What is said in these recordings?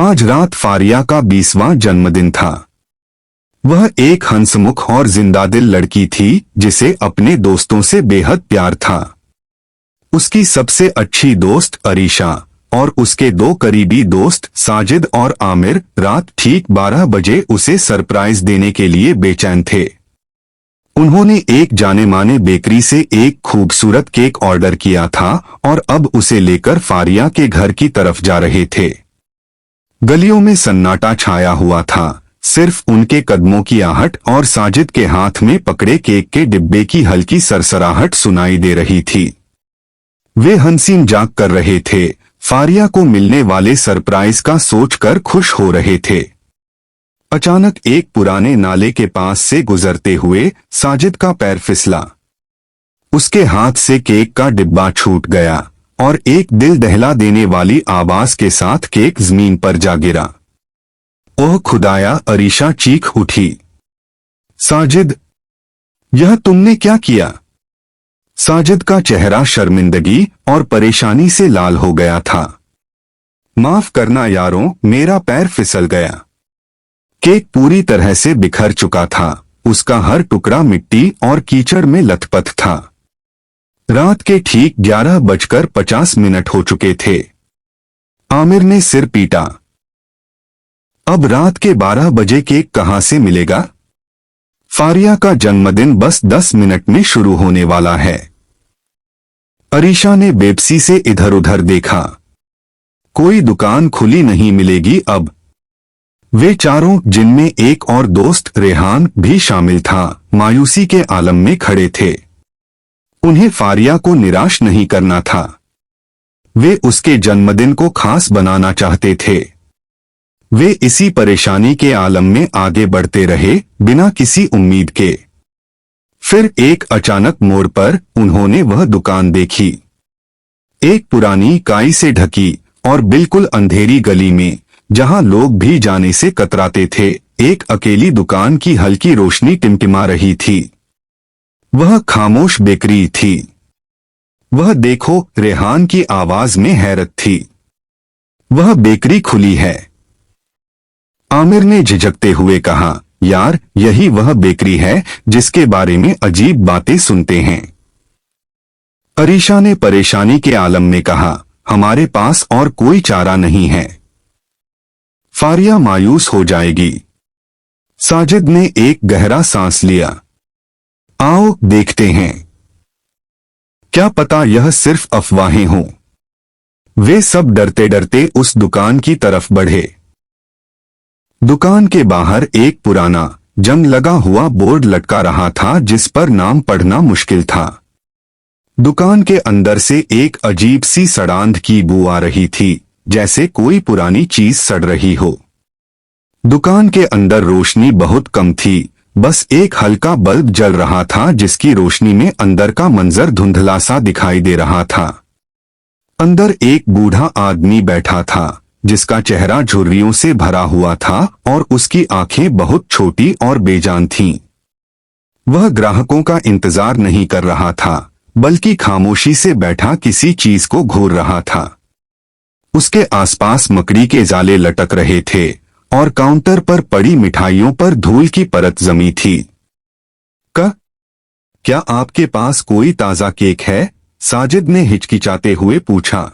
आज रात फारिया का 20वां जन्मदिन था। वह एक हंसमुख और जिंदादिल लड़की थी जिसे अपने दोस्तों से बेहद प्यार था। उसकी सबसे अच्छी दोस्त अरीशा और उसके दो करीबी दोस्त साजिद और आमिर रात ठीक 12 बजे उसे सरप्राइज देने के लिए बेचैन थे। उन्होंने एक जाने-माने बेकरी से एक खूबसूरत केक ऑर्डर किया था और अब उसे लेकर फारिया के घर की तरफ जा रहे थे। गलियों में सन्नाटा छाया हुआ था, सिर्फ उनके कदमों की आहट और साजिद के हाथ में पकड़े केक के डिब्बे की हल्की सरसराहट सुनाई दे रही थी। वे हंसी मजाक कर रहे थे, फारिया को मिलने वाले सरप्राइज का सोचकर खुश हो रहे थे। अचानक एक पुराने नाले के पास से गुजरते हुए साजिद का पैर फिसला। उसके हाथ से केक का डिब्बा छूट गया और एक दिल दहला देने वाली आवाज के साथ केक जमीन पर जा गिरा। ओह खुदाया, अरीशा चीख उठी। साजिद, यह तुमने क्या किया? साजिद का चेहरा शर्मिंदगी और परेशानी से लाल हो गया था। माफ करना यारों, मेरा पैर फिसल गया। केक पूरी तरह से बिखर चुका था, उसका हर टुकड़ा मिट्टी और कीचड़ में लथपथ था। रात के ठीक 11:50 हो चुके थे। आमिर ने सिर पीटा। अब रात के 12 बजे केक कहां से मिलेगा? फारिया का जन्मदिन बस 10 मिनट में शुरू होने वाला है। अरीशा ने बेबसी से इधर उधर देखा। कोई दुकान खुली नहीं मिलेगी अब। वे चारों, जिनमें एक और दोस्त रेहान भी शामिल था, मायूसी के आलम में खड़े थे। उन्हें फारिया को निराश नहीं करना था। वे उसके जन्मदिन को खास बनाना चाहते थे। वे इसी परेशानी के आलम में आगे बढ़ते रहे, बिना किसी उम्मीद के। फिर एक अचानक मोड़ पर उन्होंने वह दुकान देखी। एक पुरानी काई से ढकी और बिल्कुल अंधेरी गली में, जहां लोग भी जाने से कतराते थे, एक अकेली दुकान की हल्की रोशनी टिमटिमा रही थी। वह खामोश बेकरी थी। वह देखो, रेहान की आवाज में हैरत थी। वह बेकरी खुली है। आमिर ने झिझकते हुए कहा, यार, यही वह बेकरी है जिसके बारे में अजीब बातें सुनते हैं। अरीशा ने परेशानी के आलम में कहा, हमारे पास और कोई चारा नहीं है। फारिया मायूस हो जाएगी। साजिद ने एक गहरा सांस लिया। आओ देखते हैं। क्या पता यह सिर्फ अफवाहें हों। वे सब डरते डरते उस दुकान की तरफ बढ़े। दुकान के बाहर एक पुराना, जंग लगा हुआ बोर्ड लटका रहा था जिस पर नाम पढ़ना मुश्किल था। दुकान के अंदर से एक अजीब सी सड़ांध की बू आ रही थी, जैसे कोई पुरानी चीज सड़ रही हो। दुकान के अंदर रोशनी बहुत कम थी, बस एक हल्का बल्ब जल रहा था जिसकी रोशनी में अंदर का मंजर धुंधला सा दिखाई दे रहा था। अंदर एक बूढ़ा आदमी बैठा था जिसका चेहरा झुर्रियों से भरा हुआ था और उसकी आंखें बहुत छोटी और बेजान थीं। वह ग्राहकों का इंतजार नहीं कर रहा था, बल्कि खामोशी से बैठा किसी चीज को घूर रहा था। उसके आसपास मकड़ी के जाले लटक रहे थे और काउंटर पर पड़ी मिठाइयों पर धूल की परत जमी थी। क्या आपके पास कोई ताजा केक है? साजिद ने हिचकिचाते हुए पूछा।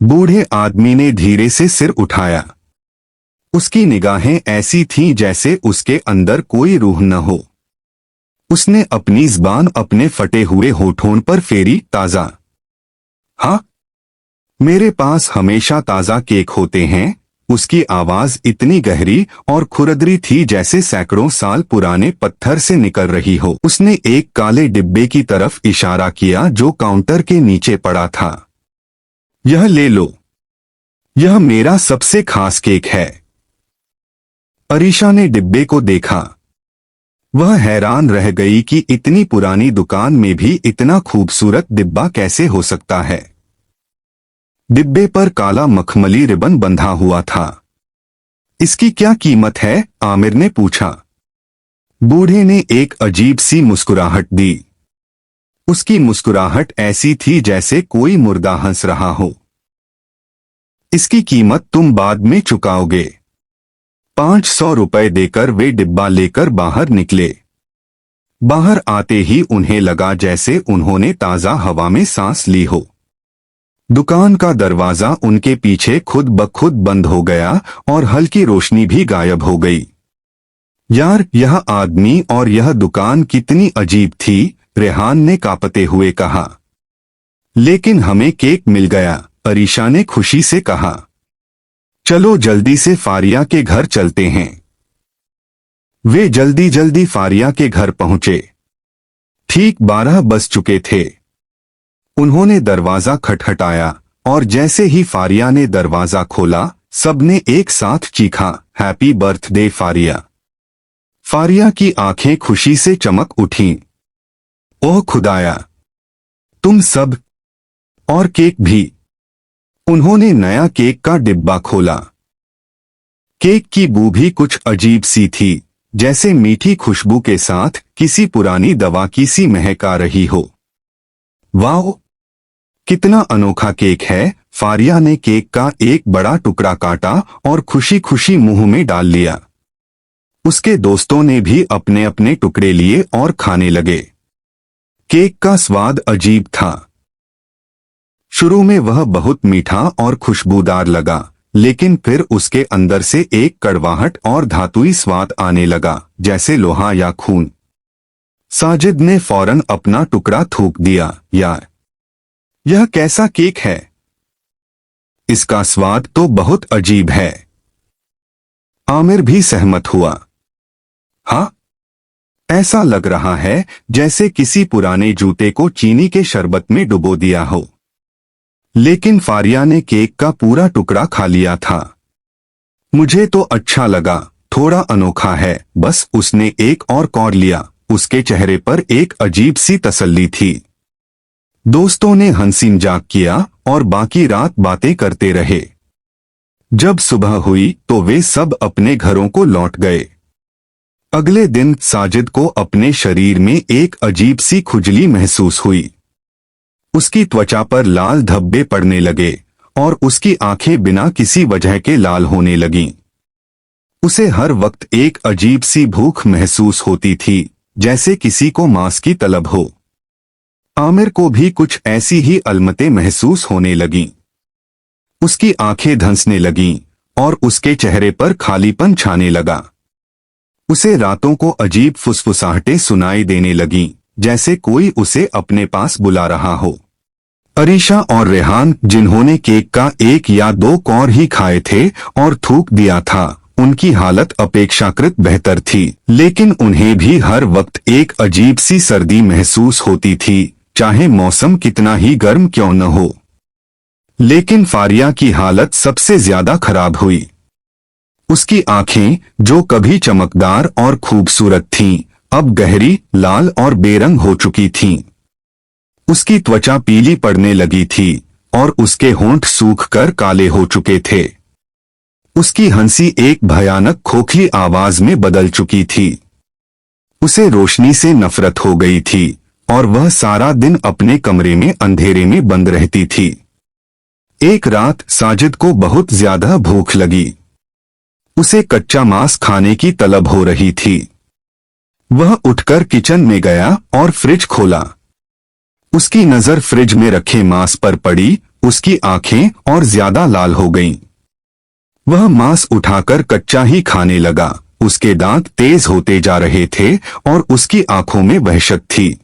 बूढ़े आदमी ने धीरे से सिर उठाया। उसकी निगाहें ऐसी थीं जैसे उसके अंदर कोई रूह न हो। उसने अपनी ज़बान अपने फटे हुए होठों पर फेरी। ताजा? हाँ, मेरे पास हमेशा ताजा केक होते हैं। उसकी आवाज इतनी गहरी और खुरदरी थी जैसे सैकड़ों साल पुराने पत्थर से निकल रही हो। उसने एक काले डिब्बे की तरफ इशारा किया जो काउंटर के नीचे पड़ा था। यह ले लो, यह मेरा सबसे खास केक है। अरीशा ने डिब्बे को देखा। वह हैरान रह गई कि इतनी पुरानी दुकान में भी इतना खूबसूरत डिब्बा कैसे हो सकता है। डिब्बे पर काला मखमली रिबन बंधा हुआ था। इसकी क्या कीमत है? आमिर ने पूछा। बूढ़े ने एक अजीब सी मुस्कुराहट दी। उसकी मुस्कुराहट ऐसी थी जैसे कोई मुर्दा हंस रहा हो। इसकी कीमत तुम बाद में चुकाओगे। 500 रुपए देकर वे डिब्बा लेकर बाहर निकले। बाहर आते ही उन्हें लगा जैसे उन्होंने ताजा हवा में सांस ली हो। दुकान का दरवाजा उनके पीछे खुद ब खुद बंद हो गया और हल्की रोशनी भी गायब हो गई। यार, यह आदमी और यह दुकान कितनी अजीब थी, रेहान ने कांपते हुए कहा। लेकिन हमें केक मिल गया, अरीशा ने खुशी से कहा। चलो जल्दी से फारिया के घर चलते हैं। वे जल्दी जल्दी फारिया के घर पहुंचे। ठीक 12 बज चुके थे। उन्होंने दरवाजा खटखटाया और जैसे ही फारिया ने दरवाजा खोला, सबने एक साथ चीखा, हैप्पी बर्थडे फारिया। फारिया की आंखें खुशी से चमक उठीं। ओह खुदाया, तुम सब, और केक भी। उन्होंने नया केक का डिब्बा खोला। केक की बू भी कुछ अजीब सी थी, जैसे मीठी खुशबू के साथ किसी पुरानी दवा की सी महक आ रही हो। वाह, कितना अनोखा केक है। फारिया ने केक का एक बड़ा टुकड़ा काटा और खुशी खुशी मुंह में डाल लिया। उसके दोस्तों ने भी अपने अपने टुकड़े लिए और खाने लगे। केक का स्वाद अजीब था। शुरू में वह बहुत मीठा और खुशबूदार लगा, लेकिन फिर उसके अंदर से एक कड़वाहट और धातुई स्वाद आने लगा, जैसे लोहा या खून। साजिद ने फौरन अपना टुकड़ा थूक दिया। यार, यह कैसा केक है? इसका स्वाद तो बहुत अजीब है। आमिर भी सहमत हुआ। हाँ, ऐसा लग रहा है जैसे किसी पुराने जूते को चीनी के शरबत में डुबो दिया हो। लेकिन फारिया ने केक का पूरा टुकड़ा खा लिया था। मुझे तो अच्छा लगा, थोड़ा अनोखा है, बस। उसने एक और कौर लिया। उसके चेहरे पर एक अजीब सी तसल्ली थी। दोस्तों ने हंसी मजाक किया और बाकी रात बातें करते रहे। जब सुबह हुई तो वे सब अपने घरों को लौट गए। अगले दिन साजिद को अपने शरीर में एक अजीब सी खुजली महसूस हुई। उसकी त्वचा पर लाल धब्बे पड़ने लगे और उसकी आंखें बिना किसी वजह के लाल होने लगीं। उसे हर वक्त एक अजीब सी भूख महसूस होती थी, जैसे किसी को मांस की तलब हो। आमिर को भी कुछ ऐसी ही अलमतें महसूस होने लगीं। उसकी आंखें धंसने लगीं और उसके चेहरे पर खालीपन छाने लगा। उसे रातों को अजीब फुसफुसाहटें सुनाई देने लगीं, जैसे कोई उसे अपने पास बुला रहा हो। अरीशा और रेहान, जिन्होंने केक का 1 या 2 कौर ही खाए थे और थूक दिया था, उनकी हालत अपेक्षाकृत बेहतर थी, लेकिन उन्हें भी हर वक्त एक अजीब सी सर्दी महसूस होती थी, चाहे मौसम कितना ही गर्म क्यों न हो। लेकिन फारिया की हालत सबसे ज्यादा खराब हुई। उसकी आंखें, जो कभी चमकदार और खूबसूरत थीं, अब गहरी, लाल और बेरंग हो चुकी थीं। उसकी त्वचा पीली पड़ने लगी थी और उसके होंठ सूखकर काले हो चुके थे। उसकी हंसी एक भयानक खोखली आवाज में बदल चुकी थी। उसे रोशनी से नफरत हो गई थी और वह सारा दिन अपने कमरे में अंधेरे में बंद रहती थी। एक रात साजिद को बहुत ज्यादा भूख लगी। उसे कच्चा मांस खाने की तलब हो रही थी। वह उठकर किचन में गया और फ्रिज खोला। उसकी नजर फ्रिज में रखे मांस पर पड़ी। उसकी आंखें और ज्यादा लाल हो गईं। वह मांस उठाकर कच्चा ही खाने लगा। उसके दांत तेज होते जा रहे थे और उसकी आंखों में वहशत थी।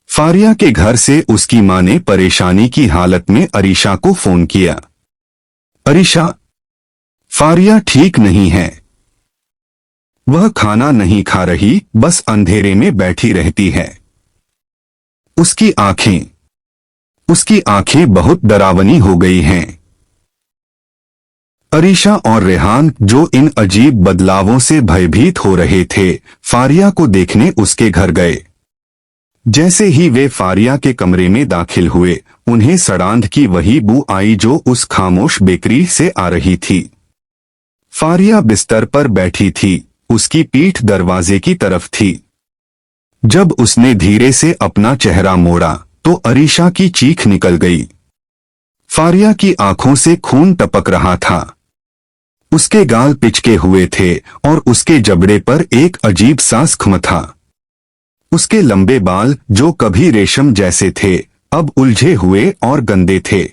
फारिया के घर से उसकी मां ने परेशानी की हालत में अरीशा को फोन किया। अरीशा, फारिया ठीक नहीं है। वह खाना नहीं खा रही, बस अंधेरे में बैठी रहती है। उसकी आंखें बहुत डरावनी हो गई हैं। अरीशा और रेहान, जो इन अजीब बदलावों से भयभीत हो रहे थे, फारिया को देखने उसके घर गए। जैसे ही वे फारिया के कमरे में दाखिल हुए, उन्हें सड़ांध की वही बू आई जो उस खामोश बेकरी से आ रही थी। फारिया बिस्तर पर बैठी थी, उसकी पीठ दरवाजे की तरफ थी। जब उसने धीरे से अपना चेहरा मोड़ा तो अरीशा की चीख निकल गई। फारिया की आंखों से खून टपक रहा था। उसके गाल पिचके हुए थे और उसके जबड़े पर एक अजीब सा जख्म था। उसके लंबे बाल, जो कभी रेशम जैसे थे, अब उलझे हुए और गंदे थे।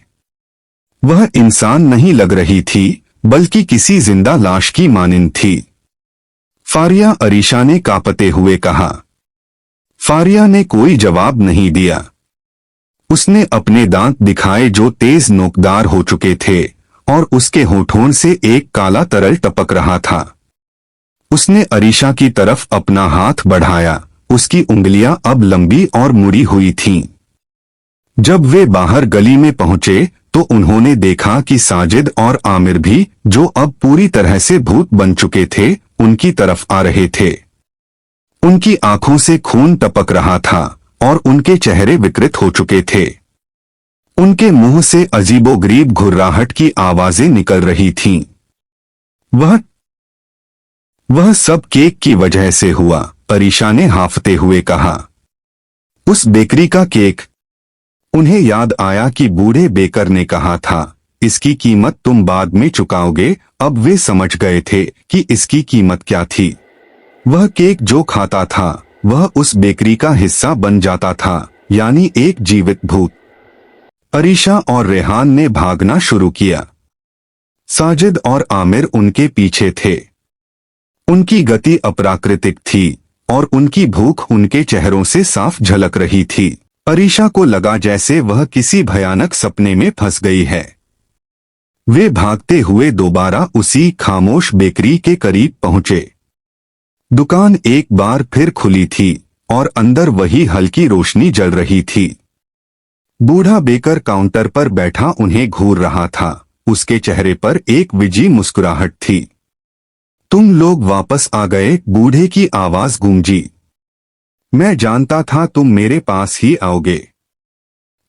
वह इंसान नहीं लग रही थी, बल्कि किसी जिंदा लाश की मानिंद थी। फारिया, अरीशा ने कांपते हुए कहा। फारिया ने कोई जवाब नहीं दिया। उसने अपने दांत दिखाए जो तेज नोकदार हो चुके थे, और उसके होठों से एक काला तरल टपक रहा था। उसने अरीशा की तरफ अपना हाथ बढ़ाया। उसकी उंगलियां अब लंबी और मुड़ी हुई थीं। जब वे बाहर गली में पहुंचे तो उन्होंने देखा कि साजिद और आमिर भी, जो अब पूरी तरह से भूत बन चुके थे, उनकी तरफ आ रहे थे। उनकी आंखों से खून टपक रहा था और उनके चेहरे विकृत हो चुके थे। उनके मुंह से अजीबोगरीब घुर्राहट की आवाजें निकल रही थीं। वह सब केक की वजह से हुआ, अरीशा ने हांफते हुए कहा। उस बेकरी का केक। उन्हें याद आया कि बूढ़े बेकर ने कहा था, इसकी कीमत तुम बाद में चुकाओगे। अब वे समझ गए थे कि इसकी कीमत क्या थी। वह केक जो खाता था, वह उस बेकरी का हिस्सा बन जाता था, यानी एक जीवित भूत। अरीशा और रेहान ने भागना शुरू किया। साजिद और आमिर उनके पीछे थे। उनकी गति अप्राकृतिक थी और उनकी भूख उनके चेहरों से साफ झलक रही थी। अरीशा को लगा जैसे वह किसी भयानक सपने में फंस गई है। वे भागते हुए दोबारा उसी खामोश बेकरी के करीब पहुंचे। दुकान एक बार फिर खुली थी और अंदर वही हल्की रोशनी जल रही थी। बूढ़ा बेकर काउंटर पर बैठा उन्हें घूर रहा था। उसके चेहरे पर एक विजी मुस्कुराहट थी। तुम लोग वापस आ गए, बूढ़े की आवाज गूंजी। मैं जानता था तुम मेरे पास ही आओगे।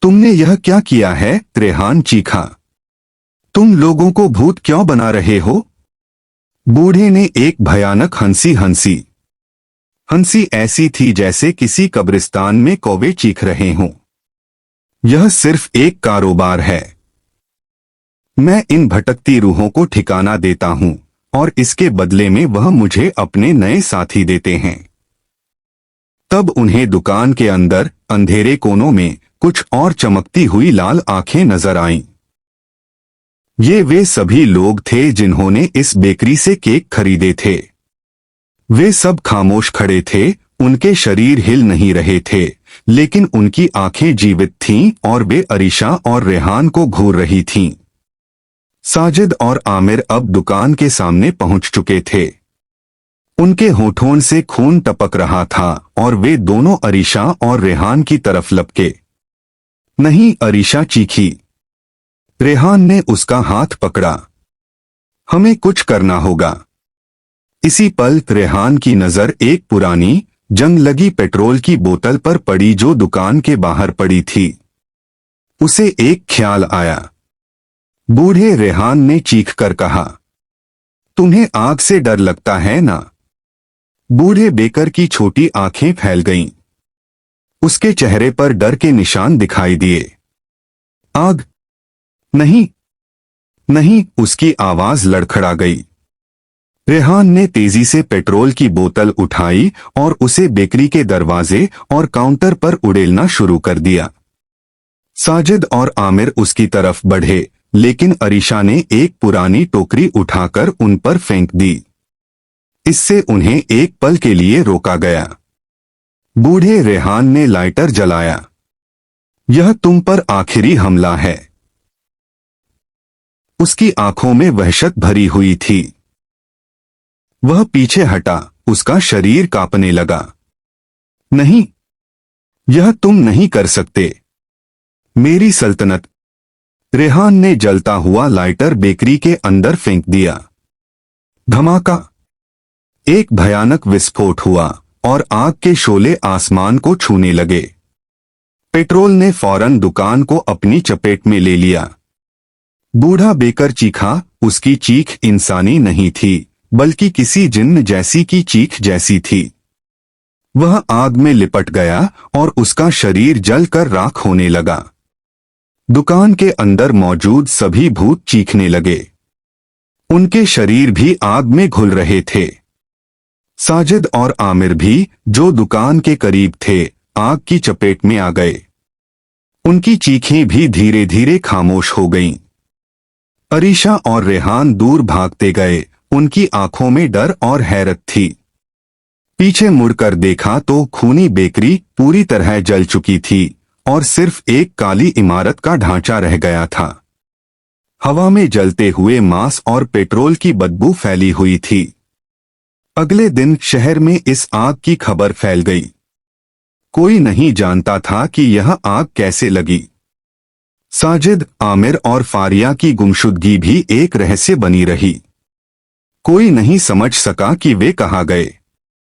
तुमने यह क्या किया है? रेहान चीखा। तुम लोगों को भूत क्यों बना रहे हो? बूढ़े ने एक भयानक हंसी हंसी। हंसी ऐसी थी जैसे किसी कब्रिस्तान में कौवे चीख रहे हों। यह सिर्फ एक कारोबार है। मैं इन भटकती रूहों को ठिकाना देता हूं और इसके बदले में वह मुझे अपने नए साथी देते हैं। तब उन्हें दुकान के अंदर अंधेरे कोनों में कुछ और चमकती हुई लाल आंखें नजर आईं। ये वे सभी लोग थे जिन्होंने इस बेकरी से केक खरीदे थे। वे सब खामोश खड़े थे। उनके शरीर हिल नहीं रहे थे, लेकिन उनकी आंखें जीवित थीं और वे अरीशा और रेहान को घूर रही थीं। साजिद और आमिर अब दुकान के सामने पहुंच चुके थे। उनके होठों से खून टपक रहा था और वे दोनों अरीशा और रेहान की तरफ लपके। नहीं, अरीशा चीखी। रेहान ने उसका हाथ पकड़ा। हमें कुछ करना होगा। इसी पल रेहान की नजर एक पुरानी जंग लगी पेट्रोल की बोतल पर पड़ी जो दुकान के बाहर पड़ी थी। उसे एक ख्याल आया। बूढ़े रेहान ने चीखकर कहा, तुम्हें आग से डर लगता है ना? बूढ़े बेकर की छोटी आंखें फैल गईं। उसके चेहरे पर डर के निशान दिखाई दिए। आग? नहीं, नहीं, उसकी आवाज लड़खड़ा गई। रेहान ने तेजी से पेट्रोल की बोतल उठाई और उसे बेकरी के दरवाजे और काउंटर पर उड़ेलना शुरू कर दिया। साजिद और आमिर उसकी तरफ बढ़े, लेकिन अरीशा ने एक पुरानी टोकरी उठाकर उन पर फेंक दी। इससे उन्हें एक पल के लिए रोका गया। बूढ़े रेहान ने लाइटर जलाया। यह तुम पर आखिरी हमला है। उसकी आंखों में वहशत भरी हुई थी। वह पीछे हटा। उसका शरीर कांपने लगा। नहीं, यह तुम नहीं कर सकते। मेरी सल्तनत। रेहान ने जलता हुआ लाइटर बेकरी के अंदर फेंक दिया। धमाका! एक भयानक विस्फोट हुआ और आग के शोले आसमान को छूने लगे। पेट्रोल ने फौरन दुकान को अपनी चपेट में ले लिया। बूढ़ा बेकर चीखा। उसकी चीख इंसानी नहीं थी, बल्कि किसी जिन्न जैसी की चीख जैसी थी। वह आग में लिपट गया और उसका शरीर जलकर राख होने लगा। दुकान के अंदर मौजूद सभी भूत चीखने लगे। उनके शरीर भी आग में घुल रहे थे। साजिद और आमिर भी, जो दुकान के करीब थे, आग की चपेट में आ गए। उनकी चीखें भी धीरे धीरे खामोश हो गईं। अरीशा और रेहान दूर भागते गए। उनकी आंखों में डर और हैरत थी। पीछे मुड़कर देखा तो खूनी बेकरी पूरी तरह जल चुकी थी और सिर्फ एक काली इमारत का ढांचा रह गया था। हवा में जलते हुए मांस और पेट्रोल की बदबू फैली हुई थी। अगले दिन शहर में इस आग की खबर फैल गई। कोई नहीं जानता था कि यह आग कैसे लगी। साजिद, आमिर और फारिया की गुमशुदगी भी एक रहस्य बनी रही। कोई नहीं समझ सका कि वे कहाँ गए।